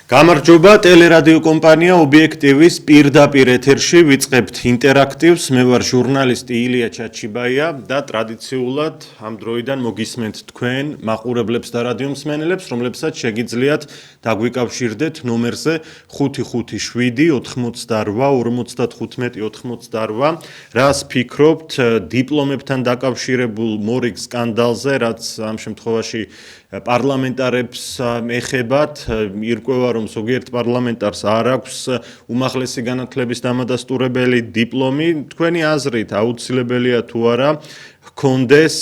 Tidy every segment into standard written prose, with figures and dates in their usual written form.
გამარჯობა ტელერადიო კომპანია ობიექტივის პირდაპირ ეთერში ვიწყებთ ინტერაქტივს. მე ვარ ჟურნალისტი ილია ჩაჩიბაია და ტრადიციულად ამ დროიდან მოგისმენთ თქვენ მაყურებლებს და რადიო მსმენელებს, რომლებსაც შეგიძლიათ დაგვიკავშირდეთ ნომერზე 557 88 55 88. რას ფიქრობთ დიპლომებთან დაკავშირებულ მორიგ სკანდალზე, რაც ამ შემთხვევაში პარლამენტარებს ეხებათ, ირკვევა რომ ზოგიერთ პარლამენტარს არ აქვს უმაღლესი განათლების დამადასტურებელი დიპლომი. თქვენი აზრით აუცილებელია თუ არა ჰქონდეს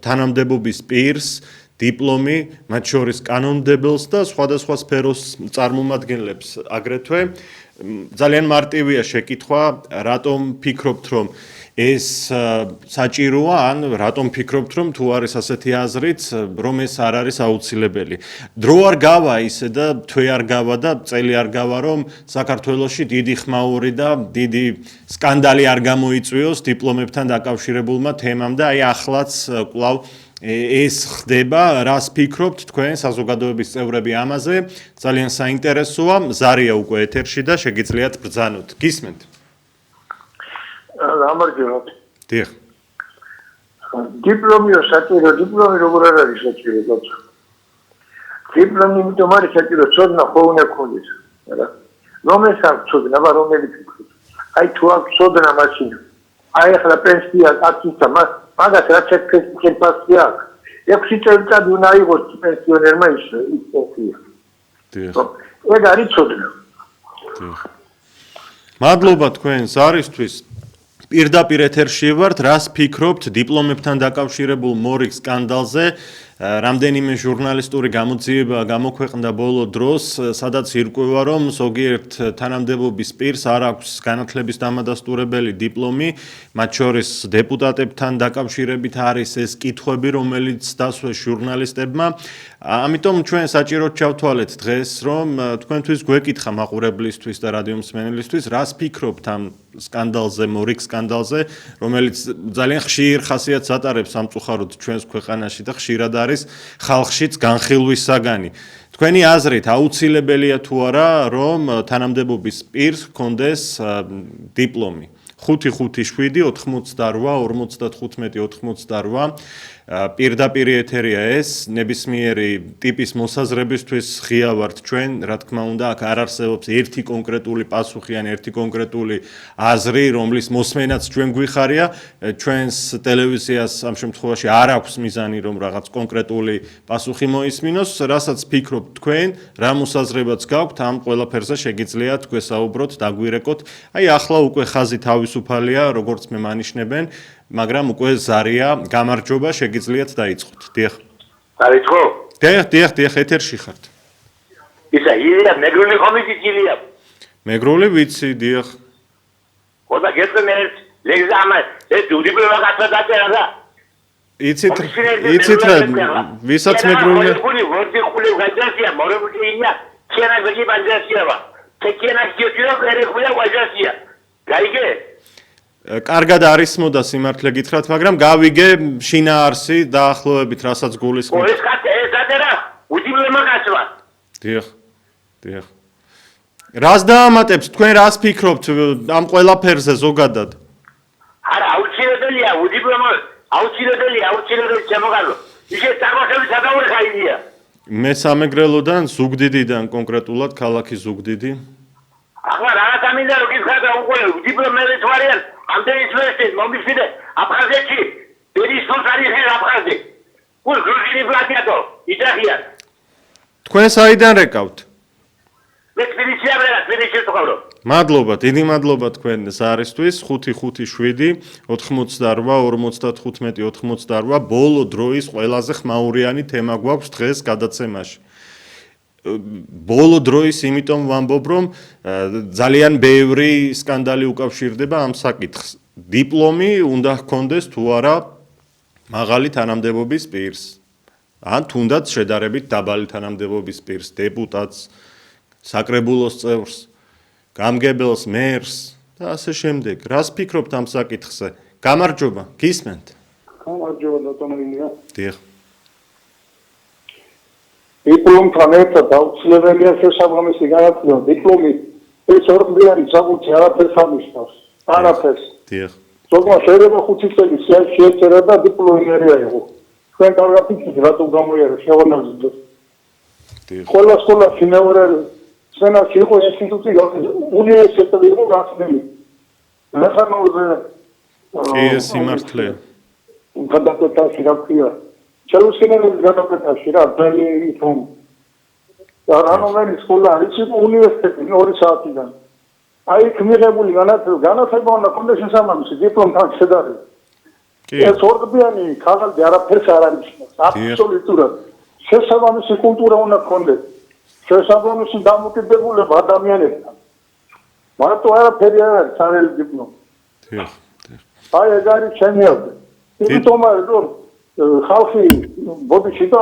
თანამდებობის პირს დიპლომი, მათ შორის კანონმდებელს და სხვადასხვა სფეროს წარმომადგენლებს აგრეთვე. ძალიან მარტივია შეკითხვა, რატომ ფიქრობთ რომ ეს საჭიროა, ან რატომ ფიქრობთ რომ თუ არის ასეთი აზრით, რომ ეს არ არის აუცილებელი. დრო არ გავა ისე და თვე არ გავა და წელი არ გავა, რომ საქართველოში დიდი ხმაური და დიდი სკანდალი არ გამოიწვიოს დიპლომებთან დაკავშირებულმა თემამ და აი ახლაც კვლავ ეს ხდება. რას ფიქრობთ თქვენ საზოგადოების წევრები ამაზე? ძალიან საინტერესოა. ზარია უკვე ეთერში და შეგიძლიათ ბრძანოთ. გისმენთ? გამარჯობათ. დიახ. დიპლომიო საჭირო, დიპლომი როგორ არ არის საჭირო, ბატონო? დიპლომი იმიტომ არის საჭირო, ცოდნა ხო უნდა გქონდეს, რა. რომ ეს არ ცოდნა, რომელი ფიქრობთ? აი თუ აქვს ცოდნა მაშინ. აი ახლა პენსია აკითა, მაგას რაც პენსია აქვს. 6 წელიწად უნდა აიღოს პენსიონერმა ის პენსია. დიახ. ეგ არის ცოდნა. დიახ. მადლობა თქვენ ზარისთვის. პირდაპირ ეთერში ვართ, რას ფიქრობთ დიპლომებთან დაკავშირებულ მორიგ სკანდალზე? რამდენიმე ჟურნალისტური გამოძიება გამოქვეყნდა ბოლო დროს, სადაც ირკვევა რომ ზოგიერთ თანამდებობის პირს არ აქვს განათლების დამადასტურებელი დიპლომი, მათ შორის დეპუტატებთან დაკავშირებით არის ეს კითხვები, რომელიც დასვეს ჟურნალისტებმა. ამიტომ ჩვენ საჭიროდ ჩავთვალეთ დღეს, რომ თქვენთვის გვეკითხა მაყურებლისთვის და რადიო მსმენელისთვის, რას ფიქრობთ ამ სკანდალზე, მორიგ სკანდალზე, რომელიც ძალიან ხშირ ხასიათს ატარებს სამწუხაროდ ჩვენს ქვეყანაში და ხშირად არის ხალხშიც განხილვის საგანი. თქვენი აზრით აუცილებელია თუ არა რომ თანამდებობის პირს ჰქონდეს დიპლომი? 557 88 55 88. პირდაპირ ეთერია ეს, ნებისმიერი ტიპის მოსაზრებისთვის ღია ვართ ჩვენ, რა თქმა უნდა, აქ არ არსებობს ერთი კონკრეტული პასუხი ან ერთი კონკრეტული აზრი, რომლის მოსმენაც ჩვენ გვიხარია. ჩვენს ტელევიზიას ამ შემთხვევაში არ აქვს მიზანი, რომ რაღაც კონკრეტული პასუხი მოისმინოს, რასაც ფიქრობთ თქვენ, რა მოსაზრებაც გაქვთ, ამ ყველაფერზე შეგიძლიათ გვესაუბროთ, დაგვირეკოთ. აი ახლა უკვე ხაზი თავისუფალია, როგორც მე მანიშნებენ, მაგრამ უკვე ზარია, გამარჯობა, შეგიძლიათ დაიწყოთ. დიახ. დაიწყო? დიახ, ეთერში ხართ. ისა ილია, მეგრული ხომ იცით ილია? მეგრული ვიცი, დიახ. ხო და გეტყვი ლეგზამა, ეს დიპლომა გაწერა და იცით რა, ვისაც მეგრული ვორდი გაჯასია, მორებულია, ქენა გიგი ბანჯასია. ქენა გიგი ერეხულა ვაჯასია. გაიგე? კარგად არის მოდა სიმართლე გითხრათ, მაგრამ გავიგე შინაარსი დაახლოებით რასაც გულისხმობთ. ეს გაწერა, უდიპლომა გასვა. დიახ. რას დაამატებთ თქვენ, რას ფიქრობთ ამ ყველაფერზე ზოგადად? არა, აუცილებელია, უდიპლომა, აუცილებელი შემოგალო. ისე წარმოშობის საკავრი ხაიდია. მე სამეგრელოდან, ზუგდიდიდან კონკრეტულად, ქალაქი ზუგდიდი. ახლა რაღაცა მინდა რომ გითხრათ უკვე დიპლომები თვარიან ამდენი წლები მომისმინე აფხაზეთში დედისოს არის აფხაზი გულ გრუზინი ბლაკიატო იტახიან თქვენ საიდან რეკავთ? მე თბილისში ვიყავ. მადლობა, დიდი მადლობა თქვენ ზარისთვის 557 88 55 88. ბოლო დროის ყველაზე ხმაურიანი თემა გვაქვს დღეს გადაცემაში. ბოლო დროის იმიტომ ვამბობ, რომ ძალიან ბევრი სკანდალი უკავშირდება ამ საკითხს. დიპლომი უნდა ჰქონდეს თუ არა მაღალი თანამდებობის პირს. ან თუნდაც შედარებით დაბალი თანამდებობის პირს, დეპუტატს, საკრებულოს წევრს, გამგებელს, მერს და ასე შემდეგ. რას ფიქრობთ ამ საკითხზე? გამარჯობა, გისმენთ? გამარჯობა, ბატონო ილია. დიახ. დიპლომთან ერთად აუცილებელია შესაბამისი განათლება. დიპლომი ეს ორგანიზაციის საკუთი არაფერს ამისავს. არაფერს. დიახ. ზოგმა შეიძლება 5 წელი შეეწერა და დიპლომიერია იყო. თქვენ კარგად იცით რატომ გამოიარა შევანაზდო. დიახ. ყველა სკოლაში მეორე სცენაში იყო ინსტიტუტი, უნივერსიტეტი იყო გახსნილი. მექანოზე კი ეს სიმართლე. გადაწყვეტაში რა ქვია. ჩელოსკინელის გადაწყვეტაში რა ძალიან თომ. და რანომერი სკოლა არის უნივერსიტეტი 2 საათიდან. აი მიღებული განათლება უნდა კონდეს შესაბამისი დიპლომთან შედარებით. ეს ორგანიზაცია ქაღალდი არაფერს არ ანიშნავს. აბსოლუტურად. შესაბამისი კულტურა უნდა კონდეს. შესაბამისი დამოკიდებულება ადამიანებთან. მარტო არაფერი არ არის სარელი დიპლომი. დიახ. აი ეს არის ჩემი აზრი. იმიტომ რომ ხალხი ბოდიში და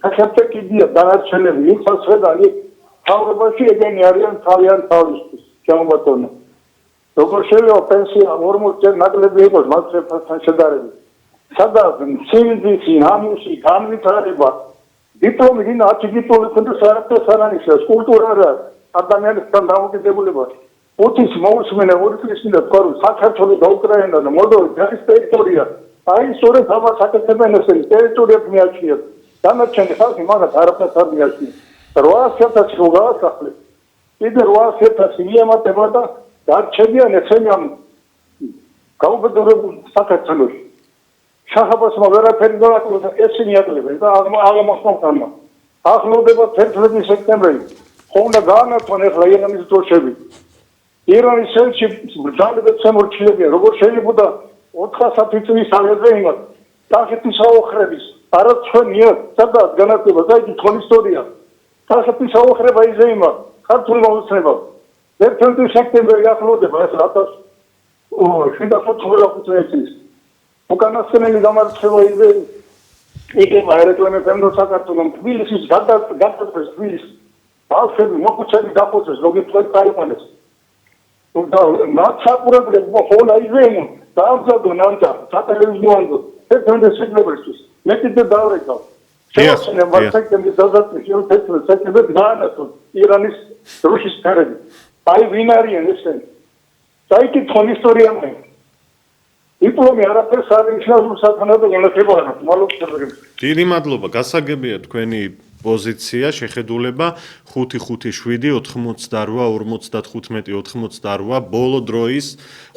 საქართველოსია დანარჩენები იქაც ხედავ თავრობაში ეგენი არიან თავიანთ თავისთვის ჩამოვატონა. როგორ შეიძლება პენსია 40 წელი ნაკლები იყოს მასწავლებელთან შედარებით. სადაც ცივილიზაცია, ნამუსი, განვითარება, დიპლომი გინდა 10 დიპლომი ქონდეს არაფერს არ ანიშნავს, კულტურა არა, ადამიანებთან დამოკიდებულება. უთის მოусმენე ორი წლის წინ თქვა რომ საქართველოს და უკრაინა და მოლდოვის არის ტერიტორია. აი სწორედ ამას აკეთებენ ესენი ტერიტორიებს მიაჩნიათ. დანარჩენი ხალხი მაგათ არაფერს არ მიაჩნიათ. 800.000 რო გაასახლეს. კიდე 800.000 მიემატება და დარჩებიან ესენი ამ გაუბედურებულ საქართველოში. შახაბასმა ვერაფერი გააკეთეს და ესენი აკლებენ და აღმოსავლეთმა. ახლოვდება 11 სექტემბერი. ხომ და გაანათონ ახლა ირანის დროშები. ირანის ელჩი ბრძანებებს შემორჩილებია, როგორ შეიძლება 400 წლის აღზე იმათ კახეთის აოხრების არა ჩვენია სადაც განათლება და იგი თქვენი ისტორია კახეთის აოხრება იზეიმა ქართული მოუწევა 11 სექტემბერი ახლოვდება ეს 1795 წლის უკანასკნელი გამარცხება იზე იქნება რეკლამებს ემდო საქართველოს თბილისის გადაწყვეტს თბილისის ბავშვები მოხუცები დახოცეს ლოგიტყვეთ წაიყვანეს და მაცაყურებლებს ხოლა იზეიმონ დაამზადო ნანჯა სატელევიზიო ეს სიგნალისთვის მე კიდე დავრეკავ შეასწავლე მარკეტინგის დაზატვის შეუცვლელ სექტემბერში დაანათო ირანის რუსის ფერები აი ვინ არიან ესენი საერთოდ თქვენ ისტორია მე დიპლომი არაფერს არ ნიშნავს სათანადო განათლება არა მადლობა დიდი მადლობა გასაგებია თქვენი პოზიცია შეხედულება 5-5-7-88-55-98 ბოლო დროის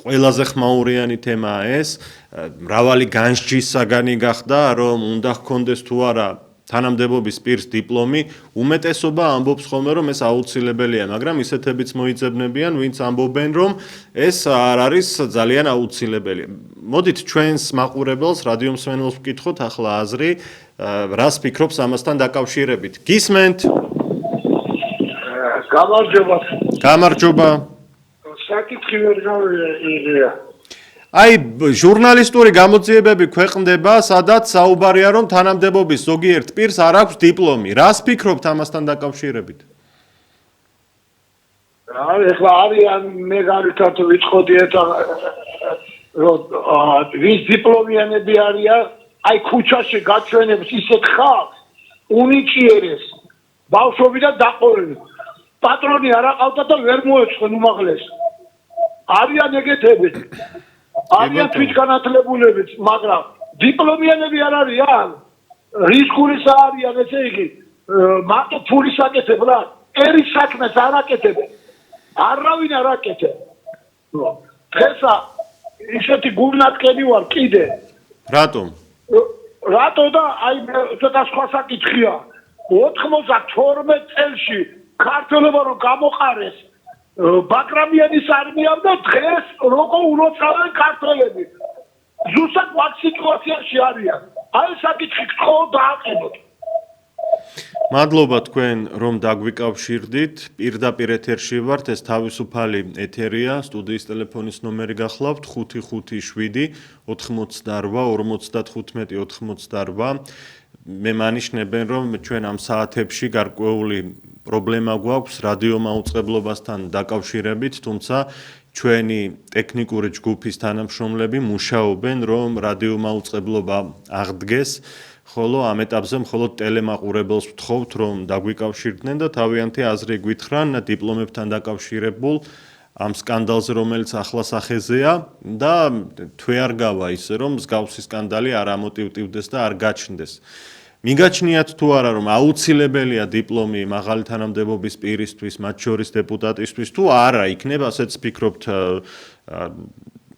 ყველაზე ხმაურიანი თემაა ეს მრავალი განსჯის საგანი გახდა რომ უნდა ჰქონდეს თუ არა თანამდებობის პირს დიპლომი უმეტესობა ამბობს ხოლმე რომ ეს აუცილებელია მაგრამ ისეთებიც მოიძებნებიან ვინც ამბობენ რომ ეს არ არის ძალიან აუცილებელი მოდით ჩვენს მაყურებელს რადიო მსმენელს ვკითხოთ ახლა აზრი რას ფიქრობს ამასთან დაკავშირებით გისმენთ გამარჯობა საკითხი ვერ გავიგია აი ჟურნალისტური გამოძიებები ქვეყნდება, სადაც საუბარია რომ თანამდებობის ზოგიერთ პირს არ აქვს დიპლომი. რას ფიქრობთ ამასთან დაკავშირებით? ეხლა არიან მე გარითად ვიწყოდი eta ვის დიპლომიანები არიან, აი ქუჩაში გაჩვენებს ისეთ ხალხს, უნიჭიერეს, ბავშვობიდან დაყოლილი. პატრონი არ აყავდა და ვერ მოეწყენ უმაღლეს. არიან ეგეთები. არიან თვითგანათლებულებიც, მაგრამ დიპლომიანები არ არიან. რისკურის არიან, ესე იგი, მარტო ფულის აკეთებლად, ერის საქმეს არ აკეთებენ. არავინ არ აკეთებს. დღესა ისეთი გულნათკენი ვარ კიდე. რატომ? რატო და აი ცოტა სხვა საკითხია. 92 წელში ქართველობა რომ გამოყარეს ბაკრამიანის არმიამ და დღეს როგორ უნოცავენ ქართველები. ზუსტად მაგ სიტუაციაში არიან. აი საკითხი ხო დააყენოთ. მადლობა თქვენ რომ დაგვიკავშირდით. პირდაპირ ეთერში ვართ, ეს თავისუფალი ეთერია. სტუდიის ტელეფონის ნომერი გახლავთ 557 88 55 88. მე მანიშნებენ რომ ჩვენ ამ საათებში გარკვეული პრობლემა გვაქვს რადიო მაუწყებლობასთან დაკავშირებით, თუმცა ჩვენი ტექნიკური ჯგუფის თანამშრომლები მუშაობენ რომ რადიო მაუწყებლობა აღდგეს, ხოლო ამ ეტაპზე მხოლოდ ტელემაყურებელს ვთხოვთ, რომ დაგვიკავშირდნენ და თავიანთი აზრი გვითხრან დიპლომებთან დაკავშირებულ ამ სკანდალზე, რომელიც ახლა სახეზეა და თვე არ გავა ისე, რომ მსგავსი სკანდალი არ ამოტივტივდეს და არ გაჩნდეს. მიგაჩნიათ თუ არა, რომ აუცილებელია დიპლომი მაღალი თანამდებობის პირისთვის, მათ შორის დეპუტატისთვის, თუ არა, იქნებ ასეც ფიქრობთ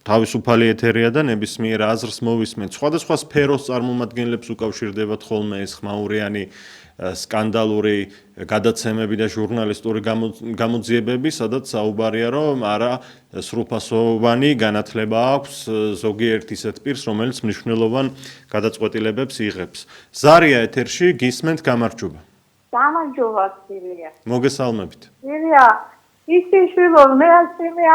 თავისუფალი ეთერია და ნებისმიერ აზრს მოვისმენთ. სხვადასხვა სფეროს წარმომადგენლებს უკავშირდებათ ხოლმე ეს ხმაურიანი სკანდალური გადაცემები და ჟურნალისტური გამოძიებები, სადაც საუბარია, რომ არა სრულფასოვანი განათლება აქვს ზოგიერთ ისეთ პირს, რომელიც მნიშვნელოვან გადაწყვეტილებებს იღებს. ზარია ეთერში, გისმენთ, გამარჯობა. გამარჯობა, სილია. მოგესალმებით. სილია, ისი შვილო, მე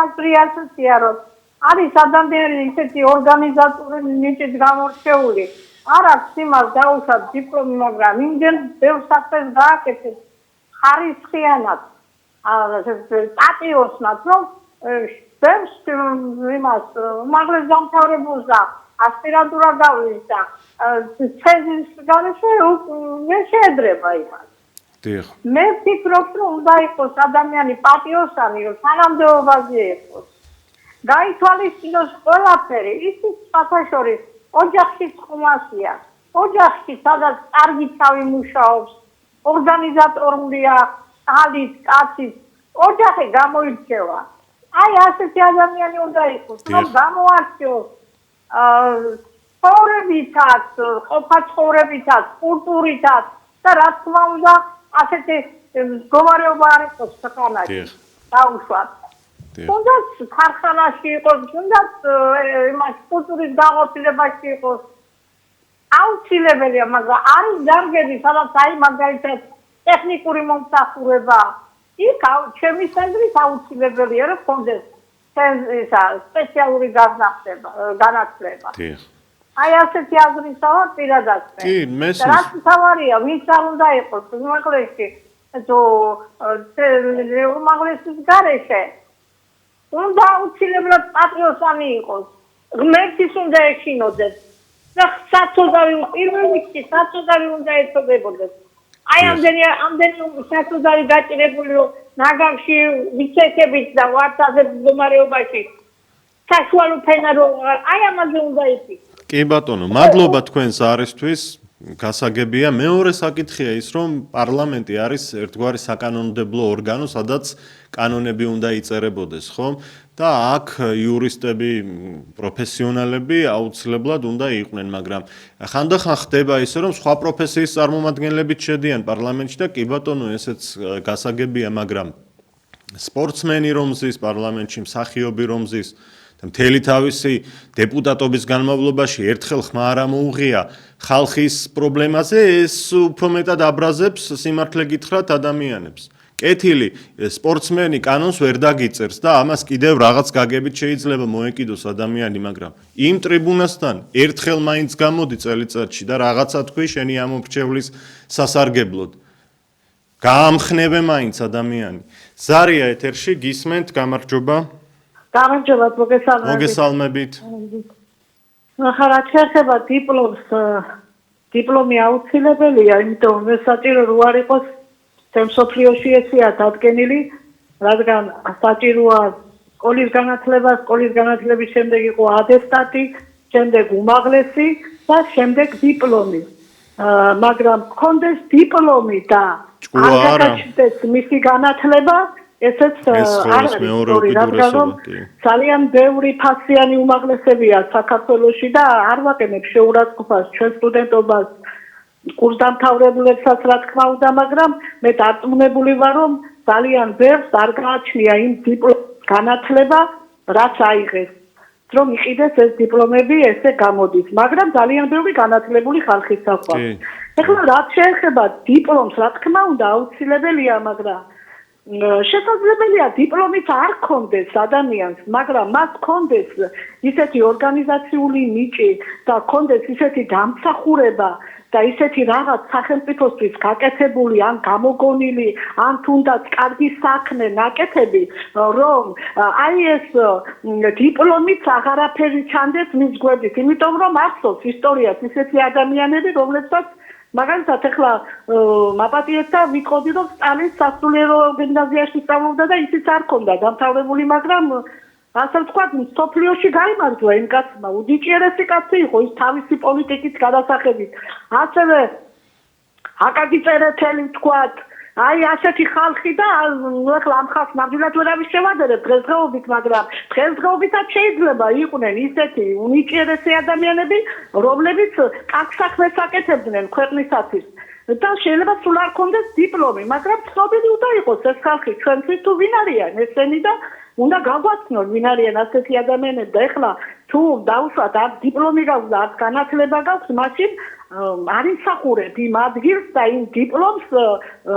აზრი ასეთია, რომ არის ადამიანი ისეთი ორგანიზატორი ნიჭით გამორჩეული. არ აქვს იმას დაუშვათ დიპლომი, მაგრამ იმდენ ბევრ საქმეს გააკეთეს ხარისხიანად, პატიოსნად, რომ ბევრს იმას უმაღლეს დამთავრებულს და ასპირანტურა გავლის და ცეზის გარეშე მე შეედრება იმას. მე ვფიქრობ, რომ უნდა იყოს ადამიანი პატიოსანი, რომ თანამდებობაზე იყოს. გაითვალისწინოს ყველაფერი, ისიც საერთაშორის ოჯახში ხუმასია. ოჯახში სადაც კარგი თავი მუშაობს, ორგანიზატორულია, ალის, კაცის, ოჯახი გამოირჩევა. აი ასეთი ადამიანი უნდა იყოს, რომ გამოარჩიოს ცხოვრებითაც, ყოფა-ცხოვრებითაც, კულტურითაც და რა თქმა უნდა, ასეთი მდგომარეობა არ იყოს ქვეყანაში. დაუშვათ. თუნდაც ქარხანაში იყოს, თუნდაც იმას კულტურის გაყოფილებაში იყოს. აუცილებელია, მაგრამ არის დარგები, სადაც აი მაგალითად ტექნიკური მომსახურება. იქ ჩემი აზრით აუცილებელია, რომ კონდეს სპეციალური განათლება. აი ასეთი აზრისაა პირადად. კი, მესმის. რაც თავარია, ვინც არ უნდა იყოს უმაღლესი, უმაღლესის გარეშე. უნდა აუცილებლად პატრიოტანი იყოს. ღმერთის უნდა ეშინოდეს. და საწოდავი პირველ რიგში საწოდავი უნდა ეწოდებოდეს. აი ამდენი საწოდავი გაჭირებული რომ ნაგავში ვიცეკებით და ვარდაზე მდგომარეობაში საშუალო ფენა რომ აი ამაზე უნდა იფიქროს. კი ბატონო, მადლობა თქვენს არისთვის. გასაგებია. მეორე საკითხია ის, რომ პარლამენტი არის ერთგვარი საკანონმდებლო ორგანო, სადაც კანონები უნდა იწერებოდეს, ხო? და აქ იურისტები, პროფესიონალები აუცილებლად უნდა იყვნენ, მაგრამ ხანდახან ხდება ისე, რომ სხვა პროფესიის წარმომადგენლებიც შედიან პარლამენტში და კი ბატონო, ესეც გასაგებია, მაგრამ სპორტსმენი რომ ზის პარლამენტში, მსახიობი რომ ზის და მთელი თავისი დეპუტატობის განმავლობაში ერთხელ ხმა არ მოუღია ხალხის პრობლემაზე, ეს უფრო მეტად აბრაზებს სიმართლე გითხრათ ადამიანებს. კეთილი სპორტსმენი კანონს ვერ დაგიწერს და ამას კიდევ რაღაც გაგებით შეიძლება მოეკიდოს ადამიანი, მაგრამ იმ ტრიბუნასთან ერთხელ მაინც გამოდი წელიწადში და რაღაცა თქვი შენი ამომრჩევლის სასარგებლოდ. გაამხნევე მაინც ადამიანი. ზარია ეთერში, გისმენთ, გამარჯობა. გამარჯობა, მოგესალმებით. ახლა რაც შეეხება დიპლომს, დიპლომი აუცილებელია, იმიტომ რომ საჭირო რო არ იყოს მსოფლიოში ესეა დადგენილი, რადგან საჭიროა სკოლის განათლება, სკოლის განათლების შემდეგ იყო ატესტატი, შემდეგ უმაღლესი და შემდეგ დიპლომი. მაგრამ გქონდეს დიპლომი და არ გადაჭდეს მისი განათლება, ესეც არ არის სწორი, რადგან ძალიან ბევრი ფასიანი უმაღლესებია საქართველოში და არ ვაკენებ შეურაცხყოფას ჩვენ სტუდენტობას კურსდამთავრებლებსაც, რა თქმა უნდა, მაგრამ მე დარწმუნებული ვარ, რომ ძალიან ბევრს არ გააჩნია იმ დიპლომის განათლება, რაც აიღეს, რომ იყიდეს ეს დიპლომები ესე გამოდის, მაგრამ ძალიან ბევრი განათლებული ხალხი საყვარს. ეხლა რაც შეეხება დიპლომს, რა თქმა უნდა, აუცილებელია, მაგრამ შესაძლებელია დიპლომით არ კონდეს ადამიანს, მაგრამ მას კონდეს ისეთი ორგანიზაციული ნიჭი და კონდეს ისეთი დამსახურება და ისეთი რაღაც სახელმწიფოსთვის გაკეთებული ან გამოგონილი ან თუნდაც კარგი საქმე ნაკეთები, რომ აი ეს დიპლომით აღარაფერი ჩანდეს მის გვერდით, იმიტომ რომ ახსოვს ისტორიას ისეთი ადამიანები, რომლებსაც მაგალითად ახლა მაპატიეთა ვიტყოდი რომ სტალინის სასულიერო გიმნაზიაში სწავლობდა და ისიც არ ქონდა დამთავრებული, მაგრამ ასე ვთქვათ, სოფლიოში გაიმარჯვა იმ კაცმა, უდიჭერესი კაცი იყო ის თავისი პოლიტიკის გადასახედით. ასევე აკაკი წერეთელი ვთქვათ, აი ასეთი ხალხი და ახლა ამ ხალხს ნამდვილად ვერავის შევადერებ დღესდღეობით, მაგრამ დღესდღეობითაც შეიძლება იყვნენ ისეთი უნიჭიერესი ადამიანები, რომლებიც კაკ საქმეს აკეთებდნენ ქვეყნისათვის. და შეიძლება სულ არ კონდეს დიპლომი, მაგრამ ცნობილი უნდა იყოს ეს ხალხი ჩვენთვის თუ ვინ არიან ესენი და უნდა გაგვაცნონ ვინ არიან ასეთი ადამიანები და ეხლა თუ დავუშვათ არ დიპლომი გაქვს და არ განათლება გაქვს, მაშინ არ იმსახურებ იმ ადგილს და იმ დიპლომს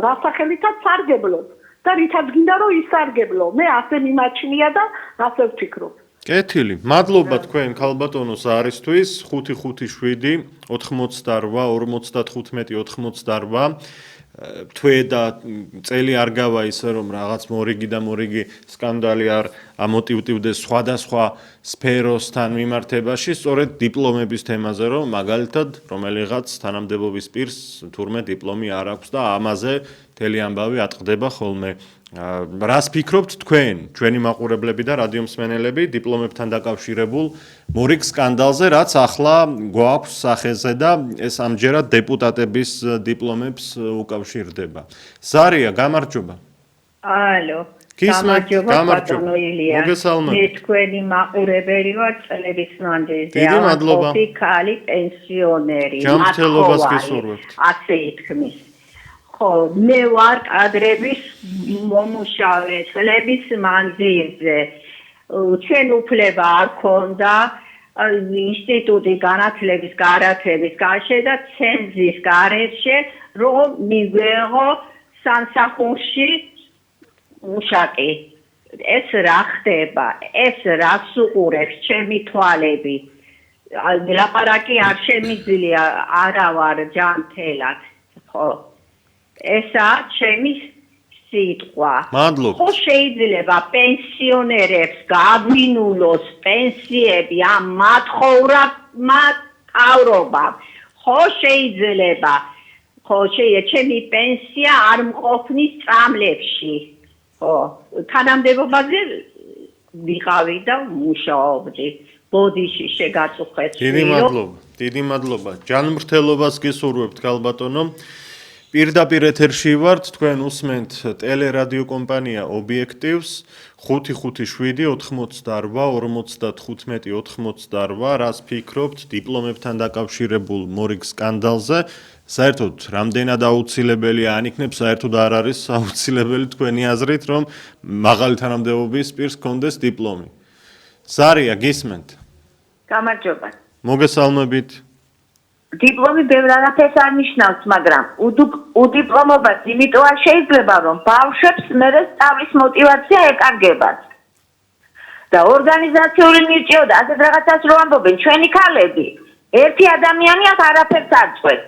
რა სახელითაც სარგებლობ და რითაც გინდა რომ ისარგებლო. მე ასე მიმაჩნია და ასე ვფიქრობ. კეთილი. მადლობა თქვენ ქალბატონო ზარისთვის 557 88 55 88. თვე და წელი არ გავა ისე რომ რაღაც მორიგი სკანდალი არ ამოტივტივდეს სხვადასხვა სფეროსთან მიმართებაში, სწორედ დიპლომების თემაზე, რომ მაგალითად რომელიღაც თანამდებობის პირს თურმე დიპლომი არ აქვს და ამაზე მთელი ამბავი ატყდება ხოლმე. რას ფიქრობთ თქვენ, ჩვენი მაყურებლები და რადიო მსმენელები დიპლომებთან დაკავშირებულ მორიგ სკანდალზე, რაც ახლა გვაქვს სახეზე და ეს ამჯერად დეპუტატების დიპლომებს უკავშირდება. ზარია, გამარჯობა. ალო. გამარჯობა. მოგესალმებით. მე თქვენი მაყურებელი ვარ წლების მანძილზე. დიდი მადლობა. ქალი პენსიონერი. ჯანმრთელობას გესურვებთ. ასე ითქმის. ხო, მე ვარ კადრების მომუშავე წლების მანძილზე. ჩვენ უფლება არ ქონდა ინსტიტუტი განათლების გარათების გარშე და ცენზის გარეშე რომ მიგვეღო სამსახურში მუშაკი. ეს რა ხდება? ეს რას უყურებს ჩემი თვალები? ლაპარაკი არ შემიძლია არა ვარ ჯანმრთელად. ხო. ესა ჩემი სიტყვა. მადლობა. ხო შეიძლება პენსიონერებს გაგვინულოს პენსიები ამ მათხოვრებმა თავრობამ. ხო შეიძლება. ხო შეიძლება ჩემი პენსია არ მყოფნის წამლებში. ხო თანამდებობაზე ვიყავი და მუშაობდი. ბოდიში შეგაწუხეთ. დიდი მადლობა. ჯანმრთელობას გესურვებთ ქალბატონო. პირდაპირ ეთერში ვართ, თქვენ უსმენთ ტელერადიო კომპანია ობიექტივს 557 88 55 88, რას ფიქრობთ დიპლომებთან დაკავშირებულ მორიგ სკანდალზე? საერთოდ რამდენად აუცილებელია ან იქნებ საერთოდ არ არის აუცილებელი თქვენი აზრით, რომ მაღალი თანამდებობის პირს ჰქონდეს დიპლომი? ზარია, გისმენთ? გამარჯობა. მოგესალმებით. დიპლომი ბევრ არაფერს არ ნიშნავს, მაგრამ უდიპლომობას იმიტომ არ შეიძლება, რომ ბავშვებს მერე სწავლის мотиваცია ეკარგებათ. და ორგანიზაციული ნიჭიო და ასეთ რაღაცას რო ამბობენ ჩვენი ქალები, ერთი ადამიანი არაფერს არ წვეს.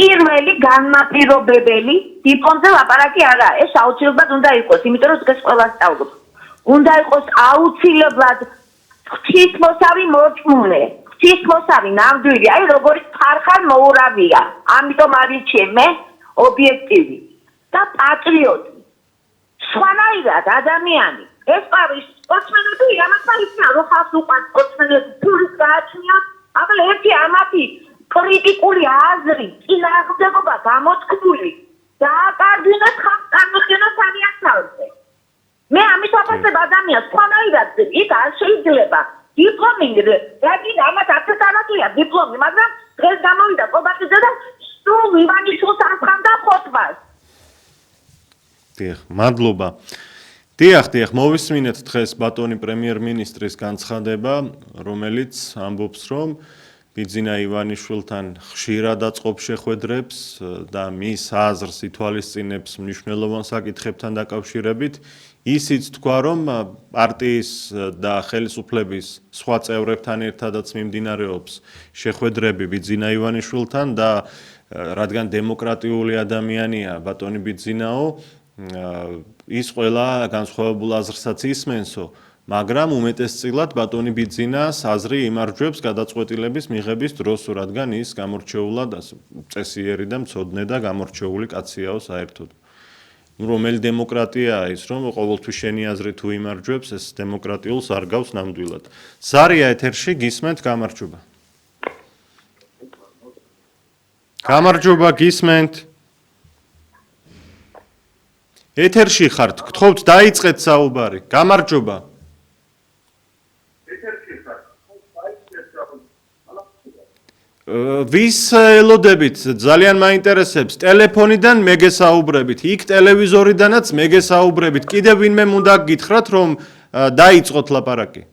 პირველი განმაპირობებელი დიპლომზე ლაპარაკი არაა, ეს აუცილებლად უნდა იყოს, იმიტომ რომ დღეს ყველა სწავლობს. უნდა იყოს აუცილებლად ღვთისმოსავი მოწმუნე. ღვთისმოსავი ნამდვილი, აი როგორი ფარხარ მოურავია. ამიტომ არიჩე მე ობიექტივი და პატრიოტი. სხვანაირად ადამიანი. ეს პარის სპორტსმენები ამასაც იციან, რომ ხალხს უყვარს სპორტსმენები, ფულის გააჩნიათ, აბა ერთი ამათი კრიტიკული აზრი, წინააღმდეგობა გამოთქმული დააკარგინოთ ხალხს წარმოქმნას არიან თავზე. მე ამის ვაფასებ ადამიანს სხვანაირად იქ არ შეიძლება. დიპლომი, რაგი ამათ არც არაკია დიპლომი, მაგრამ დღეს გამოვიდა ყობახიძე და სულ ივანიშვილს ასხამდა ხოტბას. დიახ, მადლობა. დიახ, მოვისმინეთ დღეს ბატონი პრემიერ-მინისტრის განცხადება, რომელიც ამბობს, რომ ბიძინა ივანიშვილთან ხშირად აწყობს შეხვედრებს და მის აზრს ითვალისწინებს მნიშვნელოვან საკითხებთან დაკავშირებით. ისიც თქვა, რომ პარტიის და ხელისუფლების სხვა წევრებთან ერთადაც მიმდინარეობს შეხვედრები ბიძინა ივანიშვილთან და რადგან დემოკრატიული ადამიანია ბატონი ბიძინაო, ის ყველა განსხვავებულ აზრსაც ისმენსო, მაგრამ უმეტესწილად ბატონი ბიძინას აზრი იმარჯვებს გადაწყვეტილების მიღების დროს, რადგან ის გამორჩეულად წესიერი და მცოდნე და გამორჩეული კაციაო საერთოდ. რომელი დემოკრატიაა ის, რომ ყოველთვის შენი აზრი თუ იმარჯვებს, ეს დემოკრატიულს არ გავს ნამდვილად. სარია ეთერში გისმენთ, გამარჯობა. გამარჯობა, გისმენთ. ეთერში ხართ, გთხოვთ დაიწყეთ საუბარი. გამარჯობა. ვის ელოდებით ძალიან მაინტერესებს ტელეფონიდან მეგესაუბრებით იქ ტელევიზორიდანაც მეგესაუბრებით კიდევ ვინმე უნდა გითხრათ რომ დაიწყოთ ლაპარაკი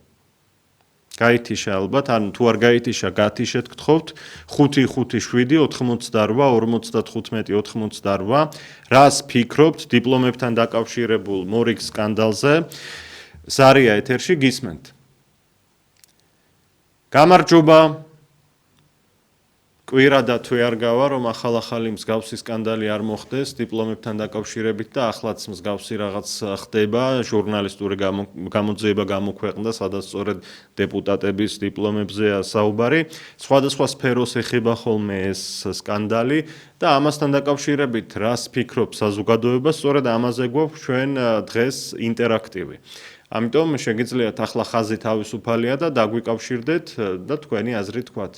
გაითიშა ალბათ ან თუ არ გაითიშა გათიშეთ გთხოვთ 557-88-55-98 რას ფიქრობთ დიპლომებთან დაკავშირებულ მორიგ სკანდალზე სარია ეთერში გისმენთ გამარჯობა კვირადა თუ არ გავა რომ ახალ-ახალი მსგავსი სკანდალი არ მოხდეს დიპლომებთან დაკავშირებით და ახლაც მსგავსი რაღაც ხდება ჟურნალისტური გამოძიება გამოქვეყნდა სადაც სწორედ დეპუტატების დიპლომებზეა საუბარი სხვადასხვა სფეროს ეხება ხოლმე ეს სკანდალი და ამასთან დაკავშირებით რას ფიქრობ საზოგადოება სწორედ ამაზე გვაქვს ჩვენ დღეს ინტერაქტივი ამიტომ შეგიძლიათ ახლა ხაზი თავისუფალია და დაგვიკავშირდეთ და თქვენი აზრი თქვათ.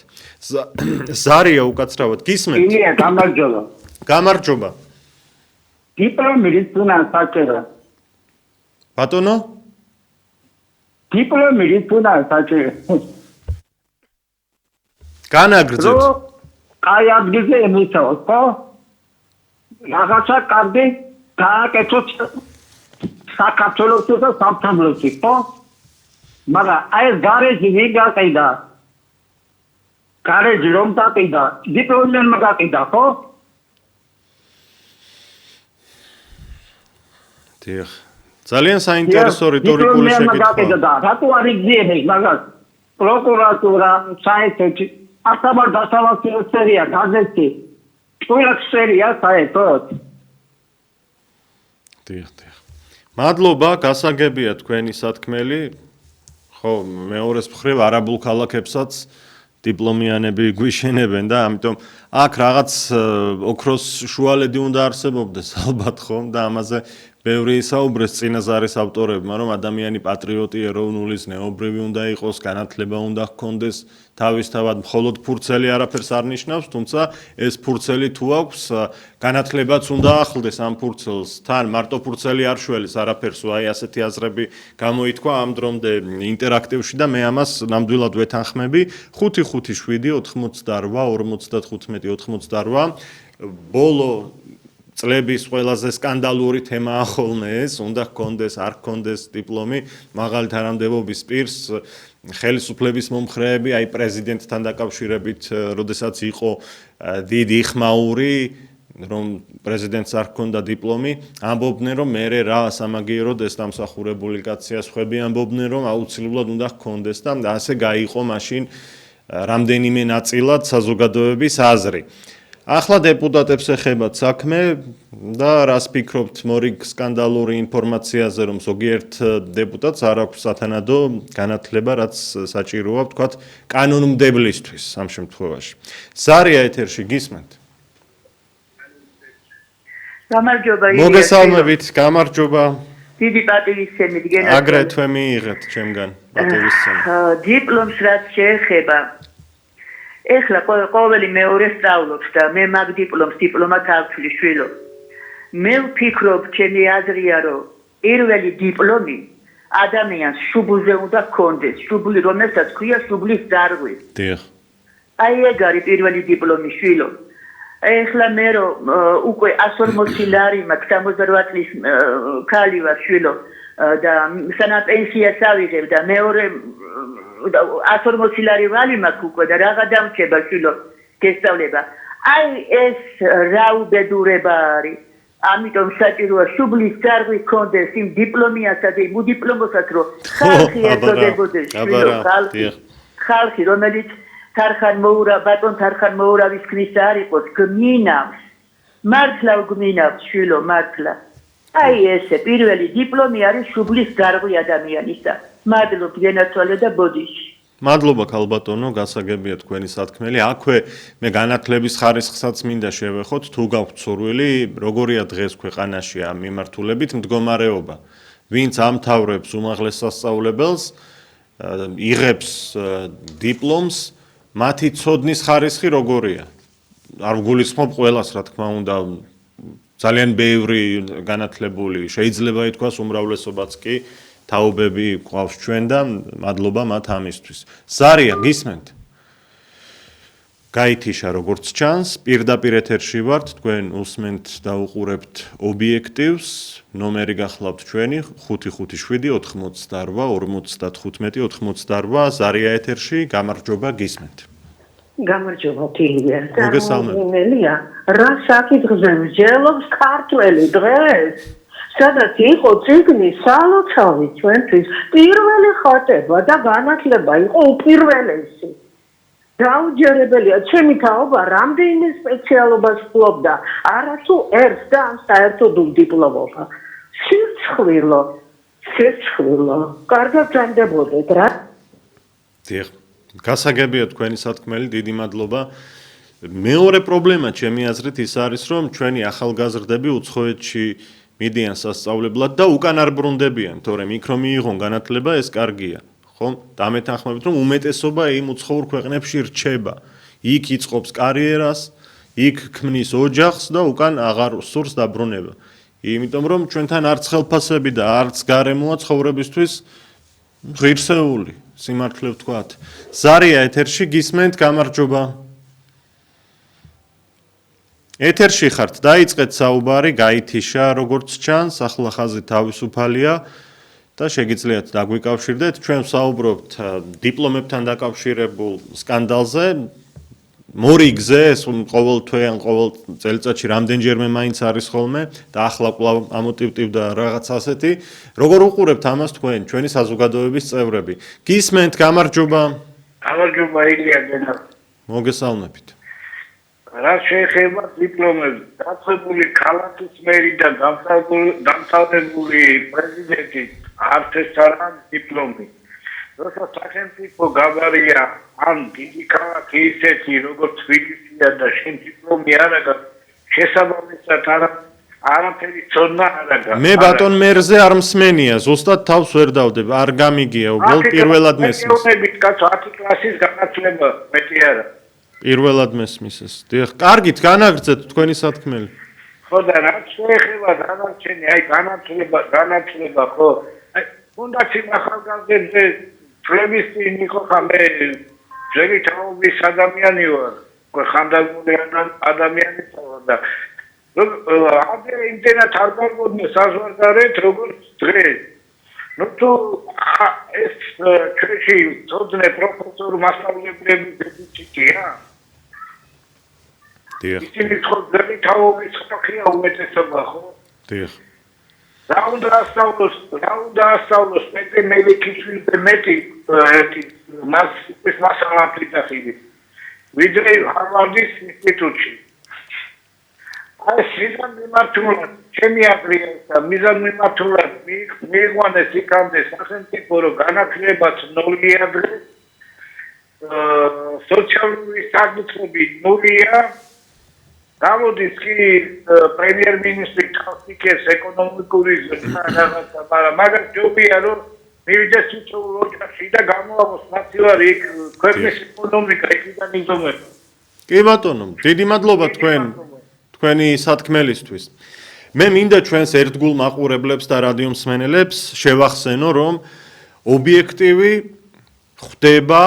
ზარია უკაცრავად გისმენთ? ილია, გამარჯობა. გამარჯობა. დიპლომი რითუნა საჭირო? ბატონო? დიპლომი რითუნა საჭირო? განაგრძეთ. კაი ადგილზე ემუშაოთ, ხო? რაღაცა კარგი გააკეთოთ საქართველოსი და სამთავროებში, ხო? მაგრამ აი ეს გარეჯი ვინ გაყიდა? გარეჯი რომ დაყიდა, დიპლომიანმა გაყიდა, ხო? დიახ. ძალიან საინტერესო რიტორიკული შეკითხვა. რატო არ იგზიებენ მაგას? პროკურატურა, საერთოდ ახალ დასავლეთის სერია, გაზეთი. ყველა სერია საერთოდ. დიახ. მადლობა, გასაგებია თქვენი სათქმელი. ხო, მეორეს მხრივ არაბულ ქალაქებსაც დიპლომიანები გვიშენებენ და ამიტომ აქ რაღაც ოქროს შუალედი უნდა არსებობდეს ალბათ ხომ და ამაზე ბევრი ისაუბრეს წინაზარის ავტორებმა, რომ ადამიანი პატრიოტი, ეროვნული ზნეობრივი უნდა იყოს, განათლება უნდა ჰქონდეს, თავისთავად მხოლოდ ფურცელი არაფერს არ ნიშნავს, თუმცა ეს ფურცელი თუ აქვს, განათლებაც უნდა ახლდეს ამ ფურცელს. თან მარტო ფურცელი არ შველის არაფერს, აი ასეთი აზრები გამოითქვა ამ დრომდე ინტერაქტივში და მე ამას ნამდვილად ვეთანხმები. 557-88-95-88 ბოლო წლების ყველაზე სკანდალური თემაა ხოლმე ეს, უნდა ჰქონდეს, არ ჰქონდეს დიპლომი, მაღალი თანამდებობის პირს ხელისუფლების მომხრეები, აი პრეზიდენტთან დაკავშირებით, როდესაც იყო დიდი იხმაური, რომ პრეზიდენტს არ ჰქონდა დიპლომი, ამბობდნენ, რომ მერე რა სამაგიეროდ ეს დამსახურებული კაცია, სხვები ამბობდნენ, რომ აუცილებლად უნდა ჰქონდეს და ასე გაიყო მაშინ რამდენიმე ნაწილად საზოგადოების აზრი. ახლა დეპუტატებს ეხებათ საქმე და რას ფიქრობთ მორიგ სკანდალური ინფორმაციაზე, რომ ზოგიერთ დეპუტატს არ აქვს სათანადო განათლება, რაც საჭიროა, ვთქვათ, კანონმდებლისთვის ამ შემთხვევაში. სარია ეთერში გისმენთ? გამარჯობა ილია. მოგესალმებით, გამარჯობა. დიდი პატივისცემით გენაცვალე. აგრეთვე მიიღეთ ჩემგან პატივისცემით. დიპლომს რაც შეეხება ეხლა ყოველი მეორე სწავლობს და მე მაგ დიპლომად არ ვთვლი შვილო. მე ვფიქრობ, ჩემი აზრია, რომ პირველი დიპლომი ადამიანს შუბლზე უნდა ჰქონდეს, შუბლი რომელსაც ქვია შუბლის დარღვი. დიახ. აი ეგ არის პირველი დიპლომი შვილო. ეხლა მე რომ უკვე 140 ლარი მაქვს 68 წლის ქალი ვარ შვილო. და სანაპენსიას ავიღებ და მეორე 140 ლარი ვალი მაქვს უკვე და რაღა დამრჩება შვილო გესწავლება. აი ეს რა უბედურება არის. ამიტომ საჭიროა შუბლის ძარღვი ქონდეს იმ დიპლომიასაც, იმ უდიპლომოსაც, რომ ხალხი ეზოდებოდეს შვილო, ხალხი, რომელიც ბატონ თარხან მოურავის ქნის არ იყოს, გმინავს. მართლა გმინავს შვილო, მართლა. აი ესე პირველი დიპლომი არის შუბლის ძარღვი ადამიანის და მადლობ გენაცვალე და ბოდიში. მადლობა ქალბატონო, გასაგებია თქვენი სათქმელი. აქვე მე განათლების ხარისხსაც მინდა შევეხოთ, თუ გაქვთ სურვილი, როგორია დღეს ქვეყანაში ამ მიმართულებით მდგომარეობა. ვინც ამთავრებს უმაღლეს სასწავლებელს, იღებს დიპლომს, მათი ცოდნის ხარისხი როგორია? არ გულისხმობ ყველას, რა თქმა უნდა, ძალიან ბევრი განათლებული, შეიძლება ითქვას უმრავლესობაც კი თაობები ყავს ჩვენ და მადლობა მათ ამისთვის. ზარია, გისმენთ? გაითიშა როგორც ჩანს, პირდაპირ ეთერში ვართ, თქვენ უსმენთ და უყურებთ ობიექტივს, ნომერი გახლავთ ჩვენი 557 95 95 ზარია ეთერში, გამარჯობა, გისმენთ. გამარჯობა თილია. მოგესალმებით. რა საკითხზე მსჯელობს ქართველი დღეს? სადაც იყო წიგნი სალოცავი ჩვენთვის პირველი ხატება და განათლება იყო უპირველესი. დაუჯერებელია, ჩემი თაობა რამდენი სპეციალობას ფლობდა, არათუ ერთს და ამ საერთოდ უდიპლომობა. სირცხვილო. კარგად გჯანდებოდეთ რა. დიახ. გასაგებია თქვენი სათქმელი, დიდი მადლობა. მეორე პრობლემა ჩემი აზრით ის არის, რომ ჩვენი ახალგაზრდები უცხოეთში მიდიან სასწავლებლად და უკან არ ბრუნდებიან, თორემ იქ რომ მიიღონ განათლება, ეს კარგია. ხო? დამეთანხმებით, რომ უმეტესობა იმ უცხოურ ქვეყნებში რჩება. იქ იწყობს კარიერას, იქ ქმნის ოჯახს და უკან აღარ სურს დაბრუნება. იმიტომ რომ ჩვენთან არც ხელფასები და არც გარემოა ცხოვრებისთვის ღირსეული, სიმართლე ვთქვათ. ზარია ეთერში გისმენთ, გამარჯობა. ეთერში ხართ, დაიწყეთ საუბარი, გაითიშა, როგორც ჩანს, ახლა ხაზი თავისუფალია და შეგიძლიათ დაგვიკავშირდეთ. ჩვენ ვსაუბრობთ დიპლომებთან დაკავშირებულ სკანდალზე. მორიგზე ეს ყოველთვიან, ყოველ წელიწადში რამდენჯერმე მაინც არის ხოლმე და ახლა კვლავ ამოტივტივდა რაღაც ასეთი. როგორ უყურებთ ამას თქვენ, ჩვენი საზოგადოების წევრები? გისმენთ, გამარჯობა. გამარჯობა ილია გენა. მოგესალმებით. რა შეეხება დიპლომებს, დაწყებული ქალაქის მერი და დამთავრებული პრეზიდენტი არც ეს არ არის დიპლომი. როცა სახელმწიფო გაბარია ან დიდი ქალაქი ისეთი როგორც თბილისია და შენ დიპლომი არ აქვს, შესაბამისად არაფერი ცოდნა არ აქვს. მე ბატონ მერზე არ მსმენია, ზუსტად თავს ვერ დავდებ, არ გამიგია, უბრალოდ პირველად მესმის. 10 კლასის განათლება მეტი არა. პირველად მესმის ეს. დიახ, კარგით განაგრძეთ თქვენი სათქმელი. ხო და რა შეეხება დანარჩენი, აი განათლება ხო? აი უნდა ახალგაზრდებზე წლების წინ იყო ხამე ძველი თაობის ადამიანი ვარ. ხანდაზმული ადამიანი ვარ და ადრე იმდენად არ გამოდნე საზღვარგარეთ როგორც დღეს. ну то ეს ჩვენში ცოდნე პროფესორ მასწავლებლები დეფიციტია. დიახ. ისინი ხო ძველი თაობის ხალხია უმეტესობა ხო? დიახ. რა უნდა ასწავლოს მეტი მელიქიშვილი მეტი მასალა აფრიკაში ვიდრე ჰარვარდის ინსტიტუტში. აი მიზან მიმართულად ჩემი აზრია მიზან მიმართულად მიიყვანეს იქამდე სახელმწიფო რომ განათლებაც ნულია დღეს სოციალური საკითხები ნულია გამოდის კი პრემიერ-მინისტრი თავისიქეს ეკონომიკური რაღაცა მაგრამ ჯობია რომ მივიდეს უცხოურ ოჯახში და გამოაქვს ნაციონალური ქვეყნის ეკონომიკა იქიდან იზომება. კი ბატონო, დიდი მადლობა თქვენი სათქმელისთვის. მე მინდა ჩვენს ერთგულ მაყურებლებს და რადიო მსმენელებს შევახსენო, რომ ობიექტივი ხვდება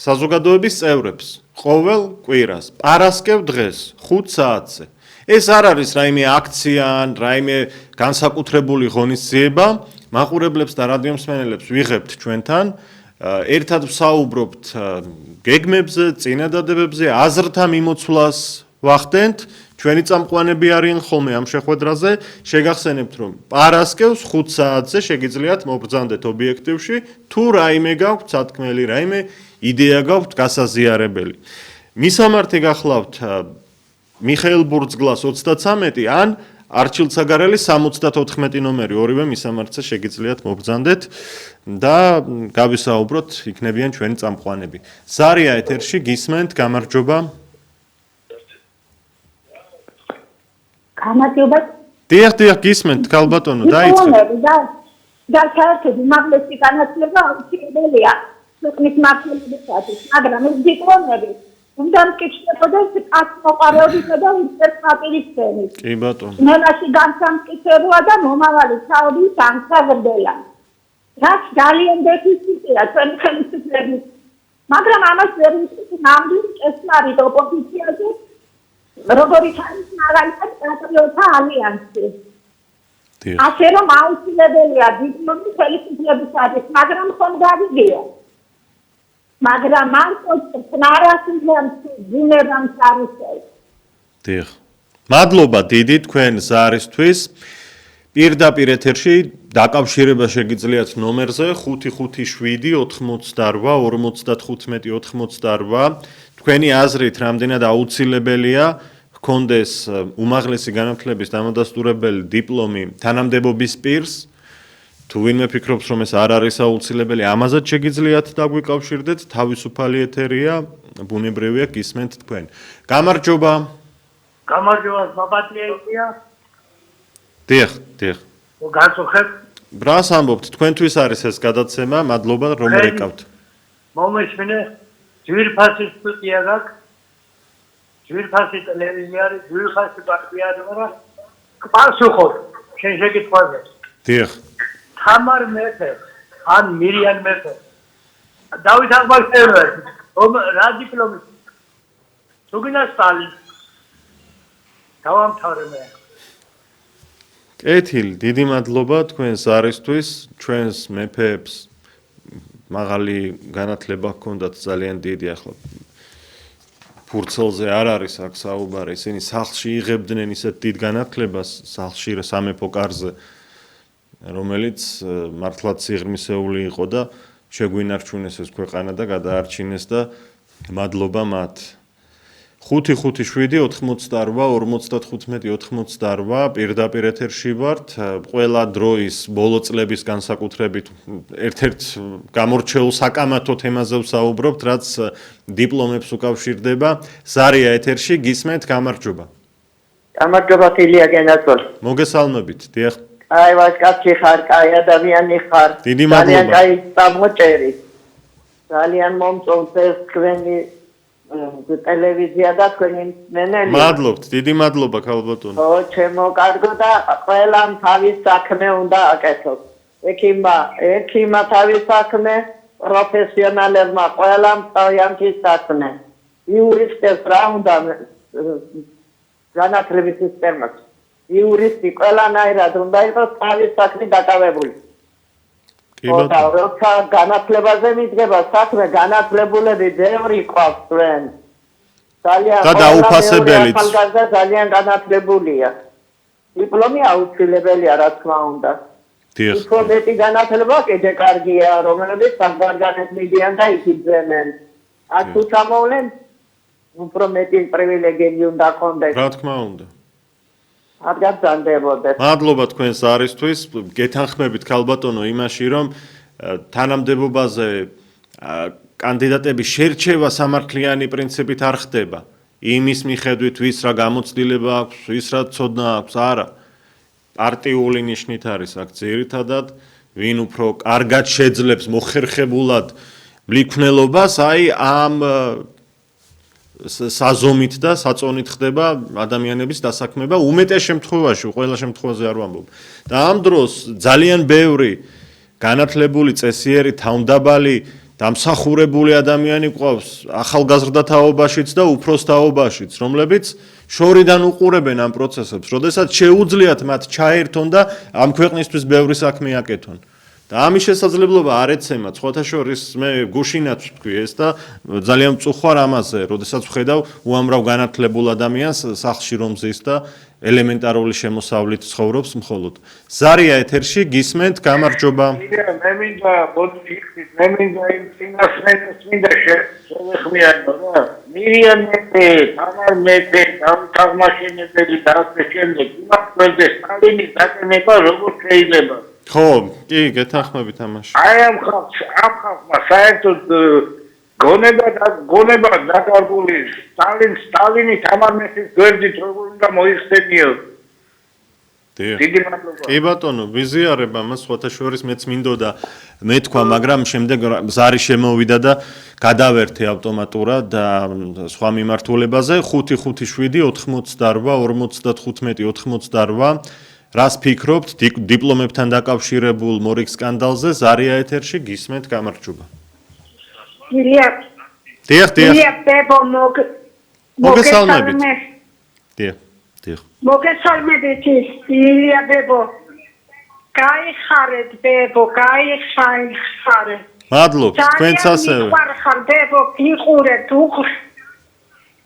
საზოგადოების წევრებს ყოველ კვირას, პარასკევ დღეს 5 საათზე. ეს არ არის რაიმე აქცია ან რაიმე განსაკუთრებული ღონისძიება, მაყურებლებს და რადიომსმენელებს ვიღებთ ჩვენთან. ერთად ვსაუბრობთ გეგმებზე, წინადადებებზე, აზრთა მიმოცვლას ვახდენთ. ჩვენი წამყვანები არიან ხოლმე ამ შეხვედრაზე. შეგახსენებთ, რომ პარასკევს 5 საათზე შეგიძლიათ მობრძანდეთ ობიექტივში, თუ რაიმე გაქვთ სათქმელი, რაიმე იდეა გაქვთ გასაზიარებელი. მისამართი გახლავთ მიხეილ ბურძგლას 33 ან არჩილ ცაგარელის 74 ნომერი, ორივე მისამართზე შეგიძლიათ მობრძანდეთ და გავისაუბროთ, იქნებიან ჩვენი წამყვანები. ზარია ეთერში, გისმენთ, გამარჯობა. გამარჯობა. დიახ, გისმენთ, ქალბატონო, დაიწყეთ. და საერთოდ უმაღლესი განათლება აუცილებელია ქვეყნის მართლობისათვის, მაგრამ ეს დიპლომები უნდა მკითხებოდეს კაცმოყარეობისა და უნივერსიტეტის. კი ბატონო. ნელაში განსამტკიცებულა და მომავალი საუდის ამსაზრდელა. რაც ძალიან დეფიციტია ჩვენი ხელისუფლების, მაგრამ ამას ვერ ვიცი ნამდვილი ჭესმარით ოპოზიციაზე, როგორიც არის მაგალითად პატრიოტთა ალიანსი. ასე რომ აუცილებელია დიპლომი ხელისუფლებისათვის, მაგრამ ხომ გავიგია. მაგრამ მარტო წნარასთან ძინებამ წარუსეს. დიახ. მადლობა დიდი თქვენ ზარისთვის. პირდაპირ ეთერში დაკავშირება შეგიძლიათ ნომერზე 557 88 55 88. თქვენი აზრით რამდენად აუცილებელია ჰქონდეს უმაღლესი განათლების დამადასტურებელი დიპლომი თანამდებობის პირს? თუ ვინმე ფიქრობს, რომ ეს არ არის აუცილებელი, ამაზეც შეგიძლიათ დაგვიკავშირდეთ, თავისუფალი ეთერია, ბუნებრივია გისმენთ თქვენ. გამარჯობა. გამარჯობა, მაპატრიოტია. დიახ. გასუხებ. რას ამბობთ? თქვენთვის არის ეს გადაცემა, მადლობა რომ რეკავთ. მომეშმინე, ძვირფასი სტუდია გაქვს. ძვირფასი ტელევიზია არის, ძვირფასი პარტია არა. პასუხობ, შენ შეკითხვაზე. დიახ. თამარ მეფე, ან მირიან მეფე. დავით აღმაშენებელი, რა დიპლომი? თუ გინდა სტალინი. დავამთავრე მე. კეთილი, დიდი მადლობა თქვენს არისთვის, ჩვენს მეფეებს მაღალი განათლება ჰქონდათ ძალიან დიდი, ახლა ფურცელზე არ არის აქ საუბარი, ისინი სახლში იღებდნენ ისეთ დიდ განათლებას, სახლში სამეფო კარზე, რომელიც მართლაც სიღრმისეული იყო და შეგვინარჩუნეს ეს ქვეყანა და გადაარჩინეს და მადლობა მათ. 557 88 55 88 პირდაპირ ეთერში ვართ. ყველა დროის ბოლო წლების განსაკუთრებით ერთ-ერთ გამორჩეულ საკამათო თემაზე ვსაუბრობთ, რაც დიპლომებს უკავშირდება. ზარია ეთერში, გისმენთ, გამარჯობა. გამარჯობა თილია გენაცვალ. მოგესალმებით, დიახ. აი ვასკაცი ხარ, კაი ადამიანი ხარ. დიდი მადლობა. ძალიან კაი წამოჭერი. ძალიან მომწონს ეს თქვენი ტელევიზია და თქვენი მენელი. მადლობთ, დიდი მადლობა ქალბატონო. ო, ჩემო კარგო და ყველამ თავის საქმე უნდა აკეთოს. ექიმა თავის საქმე, პროფესიონალებმა ყველამ თავიანთი საქმე. იურისტებს რა უნდა განათლების სისტემას. იურისტი ყველანაირად უნდა იყოს თავის საქმე დაკავებული. და როცა განათლებაზე მიდგება საქმე, განათლებულები ბევრი ყავს თქვენ. ძალიან და დაუფასებელიც. ძალიან განათლებულია. დიპლომი აუცილებელია, რა თქმა უნდა. დიახ. უფრო მეტი განათლება კიდე კარგია, რომლებიც საქმიანად მიდიან და იქიძვენენ. აქ თუ ჩამოვლენ, უფრო მეტი პრივილეგიები უნდა ჰქონდეს. რა თქმა უნდა. მადლობა თქვენს არისთვის. გეთანხმებით ქალბატონო იმაში, რომ თანამდებობაზე კანდიდატების შერჩევა სამართლიანი პრინციპით არ ხდება. იმის მიხედვით, ვის რა გამოცდილება აქვს, ვის რა ცოდნა აქვს, არა. პარტიული ნიშნით არის აქ ძირითადად, ვინ უფრო კარგად შეძლებს მოხერხებულად მლიქვნელობას, აი ამ საზომით და საწონით ხდება ადამიანების დასაქმება უმეტეს შემთხვევაში, ყველა შემთხვევაზე არ ვამბობ. და ამ დროს ძალიან ბევრი განათლებული, წესიერი, თავმდაბალი, დამსახურებული ადამიანი ყავს ახალგაზრდა თაობაშიც და უფროს თაობაშიც, რომლებიც შორიდან უყურებენ ამ პროცესებს, როდესაც შეუძლიათ მათ ჩაერთონ და ამ ქვეყნისთვის ბევრი საქმე აკეთონ. და ამის შესაძლებლობა არ ეცემა სხვათა შორის მე გუშინაც ვთქვი ეს და ძალიან მწუხვარ ამაზე, როდესაც ვხედავ უამრავ განათლებულ ადამიანს სახლში რომ ზის და ელემენტარული შემოსავლით ცხოვრობს მხოლოდ. ზარია ეთერში გისმენთ, გამარჯობა. მე მინდა მოდი მე მინდა იმ წინასწარ მინდა შევეხმიანო რა. მირიან მეფე, თამარ მეფე, თაღმაშენებელი და ასე შემდეგ. იმას ყველზე სტალინის დაკნება როგორ შეიძლება? ხო, კი, გეთანხმებით ამაში. აი ამ ხალხმა საერთოდ გონება დაკარგული სტალინი თამარ მეფის გვერდით როგორ უნდა მოიხსენიო. დიდი მადლობა. კი ბატონო, ვიზიარებ ამას, სხვათა შორის მეც მინდოდა მეთქვა, მაგრამ შემდეგ ზარი შემოვიდა და გადავერთე ავტომატურად და სხვა მიმართულებაზე 5-5-7 88 95 რას ფიქრობთ დიპლომებთან დაკავშირებულ მორიგ სკანდალზე? ზარია ეთერში გისმენთ, გამარჯობა. დიახ. მოგესალმებით. დიახ. მოგესალმებით, ილია ბებო. გაიხარეთ ბებო, გაიხარეთ. მადლობთ, თქვენც ასევე. ხარ ბებო, გიყურეთ,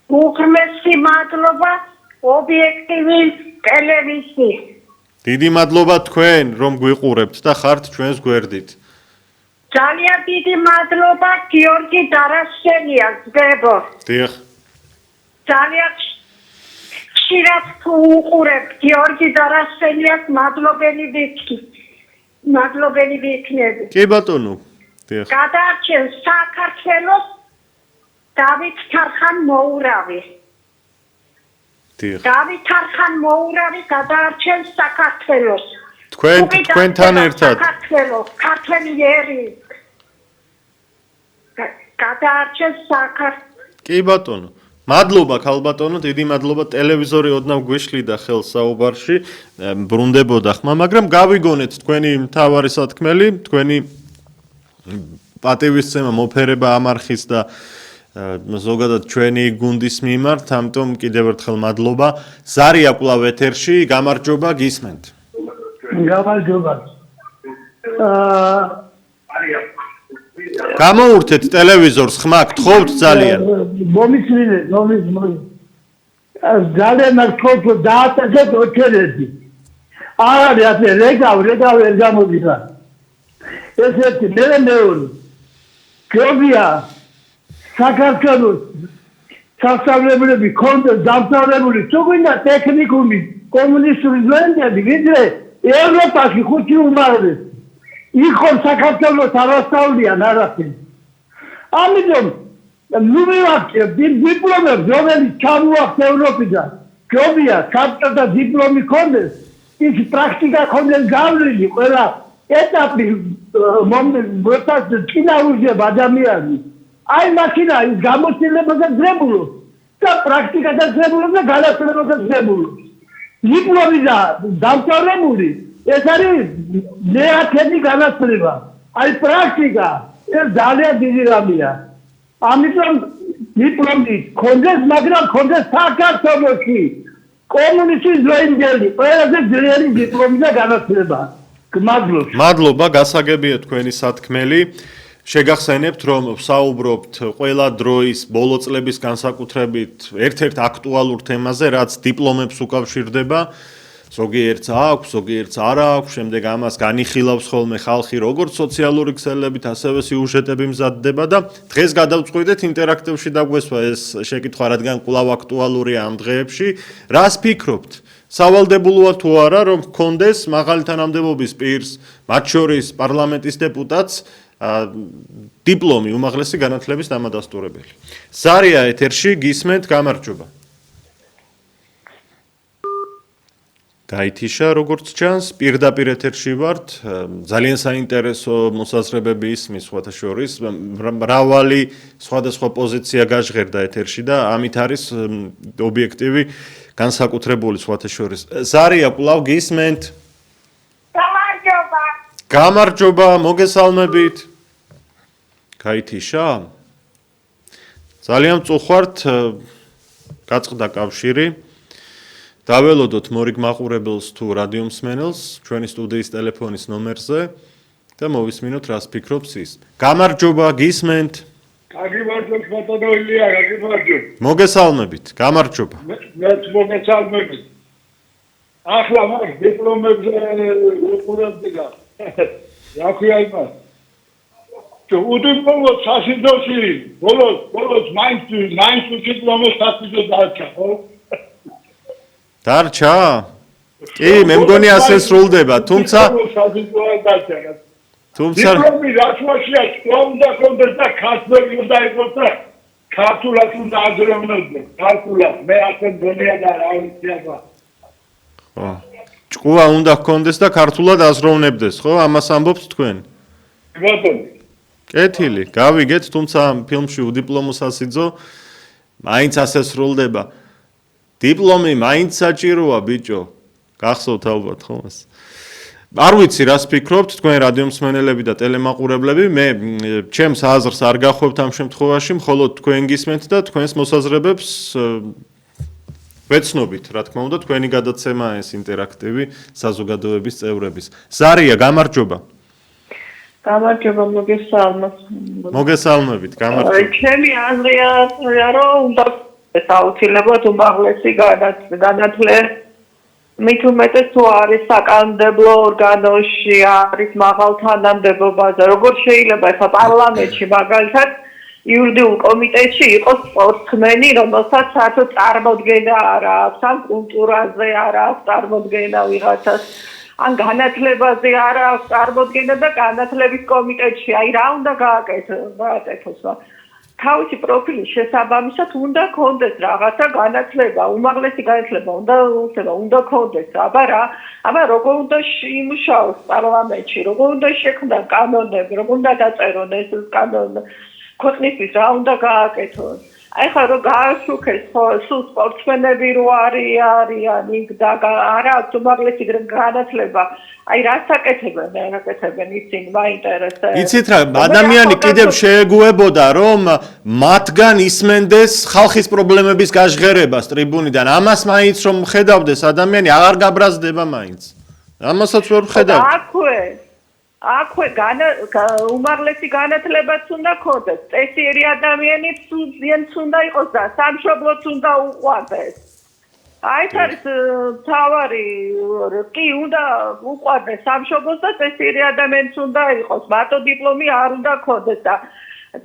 უღრმესი მადლობა ობიექტივი ტელევიზიის. დიდი მადლობა თქვენ, რომ გვიყურებთ და ხართ ჩვენს გვერდით. ძალიან დიდი მადლობა გიორგი დარაშენიას ბებო. დიახ. ძალიან ხშირად თუ უყურებთ გიორგი დარაშენიას მადლობელი ვიქნები. კი ბატონო. დიახ. გადაარჩენს საქართველოს დავით თარხან-მოურავი. დიახ. დავით თარხან-მოურავი გადაარჩენს საქართველოს. თქვენთან ერთად. საქართველოს, ქართველი ერი. გადაარჩენს საქართველოს. კი ბატონო. მადლობა ქალბატონო, დიდი მადლობა ტელევიზორი ოდნავ გვეშლიდა ხელს საუბარში, ბრუნდებოდა ხმა, მაგრამ გავიგონეთ თქვენი მთავარი სათქმელი, თქვენი პატივისცემა მოფერება ამ არხის და ზოგადად ჩვენი გუნდის მიმართ, ამიტომ კიდევ ერთხელ მადლობა. ზარია კვლავ ეთერში, გამარჯობა, გისმენთ. გამარჯობა. გამოურთეთ ტელევიზორს, ხმა გთხოვთ ძალიან. მომიცილეთ. ძალიან მართლობ დააწესეთ ოჩერეთი. არ არის ასე რეგავ ვერ გამოდიხა. ესეთი მეორე. გრობია საქართველოს სასწავლებლები კონდეს დამთავრებული თუ გვინდა ტექნიკუმი კომუნისტური ზვენდები ვიდრე ევროპაში ხუთი უმაღლესი იქ ხომ საქართველოს არასწავლიან არაფერს ამიტომ ნუ მივაქცევ დიპლომებს რომელიც ჩამოაქვს ევროპიდან გრობია საბჭოთა დიპლომი კონდეს ის პრაქტიკა კონდეს გავლილი ყველა ეტაპი მომდენს წინაურდება ადამიანი აი მაშინა ის გამოცდილებაზე ძებულობს და პრაქტიკაზე ძებულობს და განათლებაზე ძებულობს დიპლომი და დამთავრებული ეს არის მეათედი განათლება აი პრაქტიკა ეს ძალიან დიდი რამეა ამიტომ დიპლომი კონდეს მაგრამ კონდეს საქართველოში კომუნისტის დროინდელი ყველაზე ძლიერი დიპლომი და განათლება გმადლობთ მადლობა გასაგებია თქვენი სათქმელი შეგახსენებთ რომ ვსაუბრობთ ყველა დროის ბოლო წლების განსაკუთრებით ერთ-ერთ აქტუალურ თემაზე რაც დიპლომებს უკავშირდება ზოგიერთს აქვს, ზოგიერთს არ აქვს, შემდეგ ამას განიხილავს ხოლმე ხალხი როგორც სოციალური ქსელებით, ასევე სიუჟეტები მზადდება და დღეს გადავწყვიტეთ ინტერაქტივში დაგვესვა ეს შეკითხვა, რადგან კვლავ აქტუალურია ამ დღეებში. რას ფიქრობთ? სავალდებულოა თუ არა, რომ გქონდეს მაღალი თანამდებობის პირს, მათ შორის პარლამენტის დეპუტატს დიპლომი უმაღლესი განათლების დამადასტურებელი. ზარია ეთერში გისმენთ, გამარჯობა. გაითიშა როგორც ჩანს, პირდაპირ ეთერში ვართ, ძალიან საინტერესო მოსაზრებები ისმის სხვათა შორის, მრავალი სხვადასხვა პოზიცია გაჟღერდა ეთერში და ამით არის ობიექტივი განსაკუთრებული სხვათა შორის. ზარია კვლავ გისმენთ? გამარჯობა. გამარჯობა, მოგესალმებით. გაითიშა? ძალიან მწუხვართ, გაწყდა კავშირი. დაველოდოთ მორიგ მაყურებელს თუ რადიო მსმენელს ჩვენი სტუდიის ტელეფონის ნომერზე და მოვისმინოთ რას ფიქრობს ის. გამარჯობა, გისმენთ. კარგი მართლაც ბატონო ილია, კარგი მართლაც. მოგესალმებით, გამარჯობა. მეც მოგესალმებით. ახლა მაგ დიპლომებზე უყურებდი და რა ქვია იმას. უდიპლომო სასიძოში ბოლოს მაინც უდიპლომო სასიძო დარჩა, ხო? დარჩა? კი, მე მგონი ასე სრულდება, თუმცა დიპლომი რაცვაშია, სკოლა უნდა კონდეს და ქართველი უნდა იყოს და ქართულად უნდა აზროვნოდეს, ქართულად, მე ასე მგონია და რა ვიცი აბა. ხო. ჭკუა უნდა გქონდეს და ქართულად აზროვნებდეს, ხო? ამას ამბობთ თქვენ? ბატონო. კეთილი, გავიგეთ, თუმცა ფილმში უდიპლომო სასიძო მაინც ასე სრულდება. დიპლომი მაინც საჭიროა, ბიჭო. გახსოვთ ალბათ ხო მას? არ ვიცი რას ფიქრობთ თქვენ რადიო მსმენელები და ტელემაყურებლები, მე ჩემს აზრს არ გახვევთ ამ შემთხვევაში, მხოლოდ თქვენ გისმენთ და თქვენს მოსაზრებებს ვეცნობით, რა თქმა უნდა, თქვენი გადაცემაა ეს ინტერაქტივი საზოგადოების წევრების. ზარია, გამარჯობა. გამარჯობა, მოგესალმებით. მოგესალმებით, გამარჯობა. ჩემი აზრია, რომ უნდა აუცილებლად უმაღლესი განათლება მით უმეტეს თუ არის საკანონმდებლო ორგანოში, არის მაღალ თანამდებობაზე, როგორ შეიძლება ახლა პარლამენტში მაგალითად იურიდიულ კომიტეტში იყოს სპორტსმენი, რომელსაც საერთოდ წარმოდგენა არ აქვს, ან კულტურაზე არ აქვს წარმოდგენა ვიღაცას, ან განათლებაზე არ აქვს წარმოდგენა და განათლების კომიტეტში, აი რა უნდა გააკეთოს. თავისი პროფილის შესაბამისად უნდა კონდეს რაღაცა განათლება, უმაღლესი განათლება უნდა კონდეს. აბა როგორ უნდა იმუშაოს პარლამენტში, როგორ უნდა შექმნან კანონები, როგორ უნდა დაწერონ ეს კანონი. ქვეყნისთვის რა უნდა გააკეთოს. აი ხა რომ გააშუქეს სულ სპორტსმენები რო არიან იქ და არა აქვს უმაღლესი განათლება. აი რას აკეთებენ ისინი მაინტერესებს. იცით რა, ადამიანი კიდევ შეეგუებოდა რომ მათგან ისმენდეს ხალხის პრობლემების გაჟღერებას ტრიბუნიდან. ამას მაინც რომ ხედავდეს ადამიანი აღარ გაბრაზდება მაინც. ამასაც ვერ ხედავ. აქვე უმაღლესი განათლებაც უნდა ქონდეს. წესიერი ადამიანიც უნდა იყოს და სამშობლოც უნდა უყვარდეს. აი ეს არის თავარი, კი უნდა უყვარდეს სამშობლოს და წესიერი ადამიანიც უნდა იყოს. მარტო დიპლომი არ უნდა ქონდეს და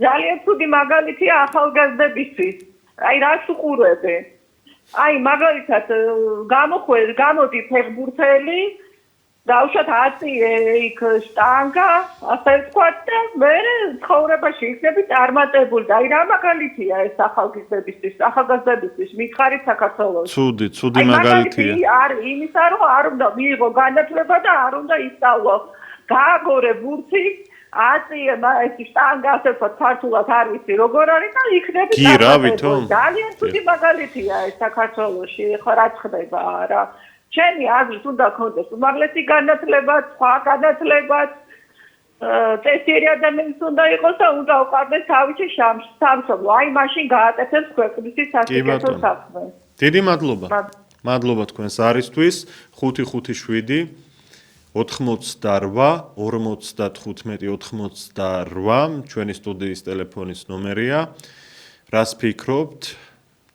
ძალიან ცუდი მაგალითია ახალგაზრდებისთვის. აი რას უყურებენ? აი მაგალითად გამოდი ფეხბურთელი დავუშვათ აწიე იქ შტანგა, ასე ვთქვათ და მე ცხოვრებაში იქნები წარმატებული. აი რა მაგალითია ეს ახალგაზრდებისთვის, მითხარით საქართველოს. ცუდი მაგალითია. არის იმისა, რომ არ უნდა მიიღო განათლება და არ უნდა ისწავლო. გააგორე ბურთი, აწიე ეს შტანგა, ასე ვთქვათ, ქართულად არ ვიცი როგორ არის და იქნები წარმატებული. ძალიან ცუდი მაგალითია ეს საქართველოში, ხო რაც ხდება რა. ჩემი აზრით უნდა ქონდეს უმაღლესი განათლება, სხვა განათლება, წესიერი ადამიანის უნდა იყოს და უნდა უყარდეს თავისი სამშობლო. აი მაშინ გააკეთებს ქვეყნისთვის სასიკეთო საქმე. დიდი მადლობა. მადლობა თქვენს არისთვის. 557 88 55 88 ჩვენი სტუდიის ტელეფონის ნომერია. რას ფიქრობთ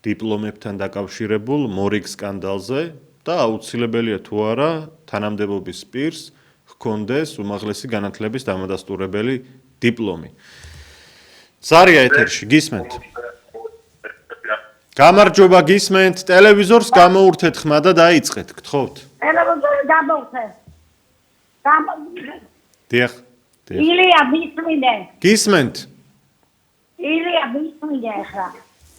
დიპლომებთან დაკავშირებულ მორიგ სკანდალზე? და აუცილებელია თუ არა თანამდებობის პირს ჰქონდეს უმაღლესი განათლების დამადასტურებელი დიპლომი. ზარია ეთერში, გისმენთ. გამარჯობა, გისმენთ. ტელევიზორს გამოურთეთ ხმა და დაიწყეთ, გთხოვთ. ტელევიზორი გამოურთე. დიახ. ილია მისმინე. გისმენთ. ილია მისმინე ხა.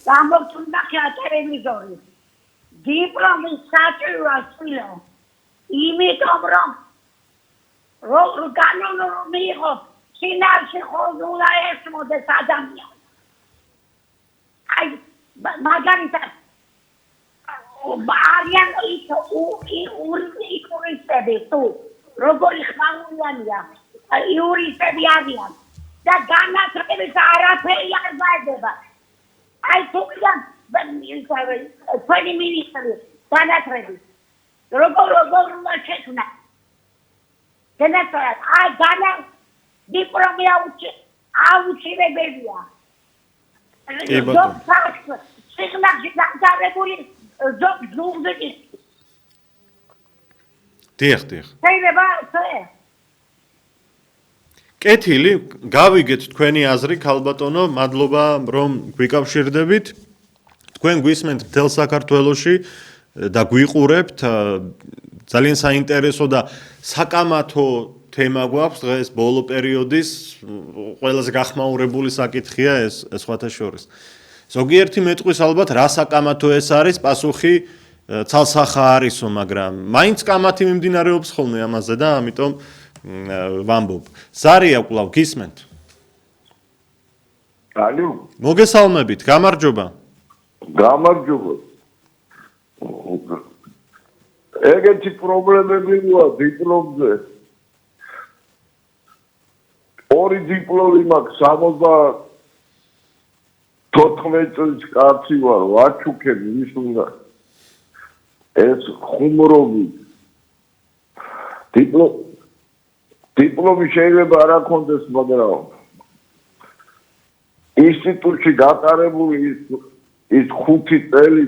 გამოურთუნდა ხა ტელევიზორი. დიპლომი საჭიროა სულო. იმიტომ რომ განონური მიიღო, შინაარსი ხოზულა ესმოდეს ადამიანი. აი მაგალითად არიან იურისტები თუ როგორი ხმაურიანია, იურისტები არიან და განათლების არაფერი არ ბადება. აი თუმცა თქვენი მინისტრი განათლების როგორ უნდა შექმნა? განათლება დიპლომი აუცილებელია. კი ბატონო. სიგნალში დაგზავნებული ზოგ ზუგდიდის. დიახ. შეიძლება ასე? კეთილი, გავიგეთ თქვენი აზრი, ქალბატონო, მადლობა რომ გვიკავშირდებით. თქვენ გვისმენთ მთელ საქართველოში და გვიყურებთ. ძალიან საინტერესო და საკამათო თემა გვაქვს დღეს ბოლო პერიოდის ყველაზე გახმაურებული საკითხია ეს სხვათა შორის. ზოგიერთი მეტყვის ალბათ რა საკამათო ეს არის, პასუხი ცალსახა არისო, მაგრამ მაინც კამათი მიმდინარეობს ხოლმე ამაზე და ამიტომ ვამბობ. ზარია კვლავ გისმენთ? ალო, მოგესალმებით, გამარჯობა. გამარჯობა. ეგეთი პრობლემები ვარ დიპლომზე. ორი დიპლომი მაქვს 74 წლის კაცი ვარ, ვაჩუქები ის უნდა. ეს ხუმრობი. დიპლომი შეიძლება არ აქონდეს, მაგრამ ინსტიტუტში გატარებული ის 5 წელი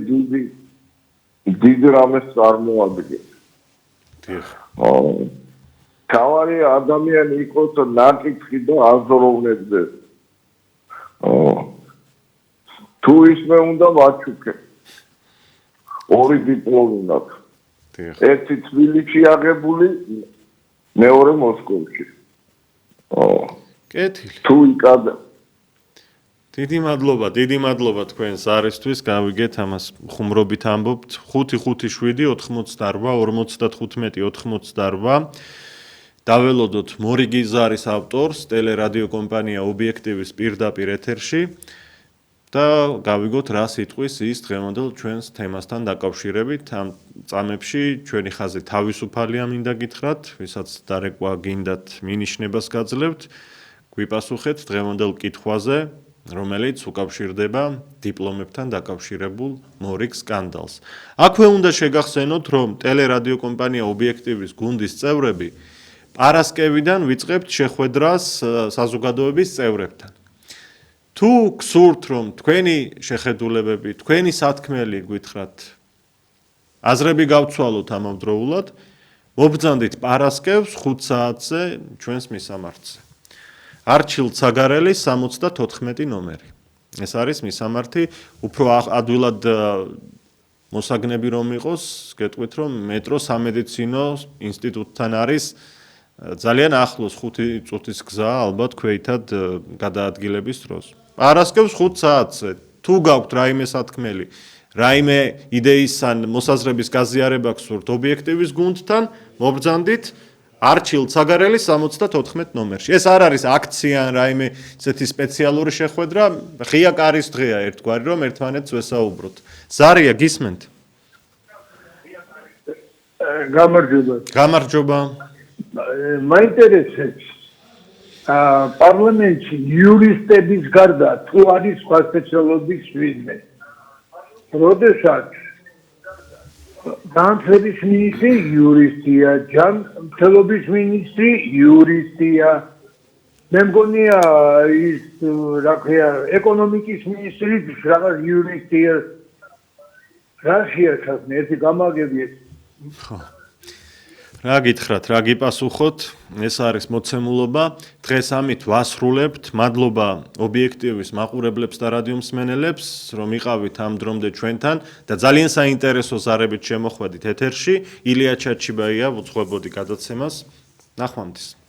დიდი რამეს წარმოადგენს. დიახ. თავარი ადამიანი იყოს ნაკითხი და აზროვნებდეს. თუ ისმე უნდა ვაჩუქე. ორი დიპლომი მაქვს. დიახ. ერთი თბილისში აღებული, მეორე მოსკოვში. კეთილი. თუ იკადა დიდი მადლობა თქვენს არისთვის, გავიგეთ ამას ხუმრობით ამბობთ. 557 88 55 88. დაველოდოთ მორიგი ზარის ავტორს, ტელერადიო კომპანია ობიექტივის პირდაპირ ეთერში და გავიგოთ რა სიტყვის ის დღევანდელ ჩვენს თემასთან დაკავშირებით. ამ წამებში ჩვენი ხაზი თავისუფალია მინდა გითხრათ, ვისაც დარეკვა გინდათ მინიშნებას გაძლევთ, გვიპასუხეთ დღევანდელ კითხვაზე, რომელიც უკავშირდება დიპლომებთან დაკავშირებულ მორიგ სკანდალს. აქვე უნდა შეგახსენოთ, რომ ტელერადიო კომპანია ობიექტივის გუნდის წევრები პარასკევიდან ვიწყებთ შეხვედრას საზოგადოების წევრებთან. თუ გსურთ, რომ თქვენი შეხედულებები, თქვენი სათქმელი გითხრათ, აზრები გავცვალოთ ამავდროულად, მობრძანდით პარასკევს 5 საათზე ჩვენს მისამართზე. არჩილ ცაგარელის 74 ნომერი. ეს არის მისამართი, უფრო ადვილად მოსაგნები რომ იყოს, გეტყვით რომ მეტრო სამედიცინო ინსტიტუტთან არის ძალიან ახლოს 5 წუთის გზა ალბათ ქვეითად გადაადგილების დროს. პარასკევს 5 საათზე თუ გაქვთ რაიმე სათქმელი, რაიმე იდეის ან მოსაზრების გაზიარება გსურთ ობიექტივის გუნდთან, მობრძანდით არჩილ ცაგარელის 74 ნომერში. ეს არ არის აქცია ან რაიმე ისეთი სპეციალური შეხვედრა, ღია კარის დღეა ერთგვარი, რომ ერთმანეთს ვესაუბროთ. ზარია გისმენთ? გამარჯობა. მაინტერესებს პარლამენტში იურისტების გარდა თუ არის სხვა სპეციალობის ვინმე. როდესაც განათლების მინისტრი იურისტია, ჯანმრთელობის მინისტრი იურისტია. მე მგონია ის რა ქვია ეკონომიკის მინისტრიც რაღაც იურისტია. რა შეეხება ერთი გამაგებიეთ. ხო. რა გითხრათ, რა გიპასუხოთ, ეს არის მოცემულობა. დღეს ამით ვასრულებთ. მადლობა ობიექტივის მაყურებლებს და რადიო მსმენელებს, რომ იყავით ამ დრომდე ჩვენთან და ძალიან საინტერესო ზარებით შემოხვედით ეთერში. ილია ჩაჩიბაია ვუძღვებოდი გადაცემას. ნახვამდის.